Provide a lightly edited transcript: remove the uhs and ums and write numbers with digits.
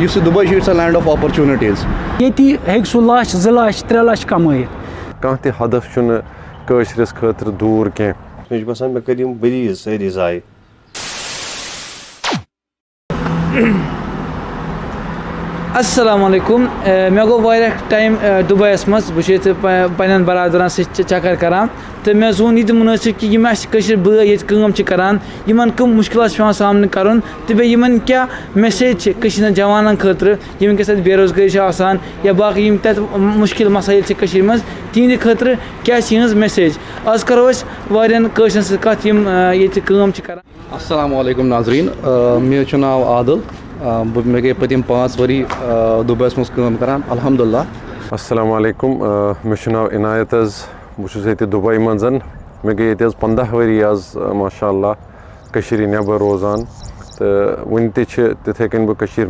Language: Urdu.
یُس یہِ دُبے چھُ اِٹس اَ لینڈ آف آپرچُنِٹیٖز. ییٚتی ہیٚکہِ سُہ 1 لچھ 2 لچھ 3 لچھ کمٲیِتھ. کانٛہہ تہِ ہدف چھُنہٕ کٲشرِس خٲطرٕ دوٗر کینٛہہ. مےٚ چھُ باسان مےٚ کٔرۍ یِم ؤری سٲری ضایہِ. السلام علیکم. مےٚ گوٚو واریاہ ٹایم دُبییَس منٛز. بہٕ چھُس ییٚتہِ پنٛنٮ۪ن برادرَن سۭتۍ چکر کران تہٕ مےٚ زون یہِ تہِ مُنٲسِب کہِ یِم اَسہِ کٲشِر بٲے ییٚتہِ کٲم چھِ کران یِمن کٕم مُشکلات چھِ پٮ۪وان سامنہٕ کَرُن تہٕ بیٚیہِ یِمن کیٛاہ میسیج چھِ کٔشیٖرِ ہِنٛدٮ۪ن جوانن خٲطرٕ یِم وٕنکٮ۪س تَتہِ بے روزگٲری چھِ آسان یا باقٕے یِم تَتہِ مُشکِل مسٲیِل چھِ کٔشیٖرِ منٛز تِہنٛدِ خٲطرٕ کیٛاہ چھِ یِہٕنٛز میسیج. آز کرو أسۍ واریاہن کٲشرٮ۪ن سۭتۍ کَتھ یِم ییٚتہِ کٲم چھِ کران. السلام علیکم ناظریٖن. مےٚ چھُ ناو عادل. مےٚ گٔے پٔتِم 5 ؤری دُبییَس منٛز کٲم کران الحمدُاللہ. السلام علیکم. مےٚ چھُ ناو عنایت حظ. بہٕ چھُس ییٚتہِ دُبے منٛز. مےٚ گٔے ییٚتہِ حظ 15 ؤری آز ماشاء اللہ کٔشیٖرِ نٮ۪بر روزان تہٕ وٕنہِ تہِ چھِ تِتھَے کٔنۍ بہٕ کٔشیٖرِ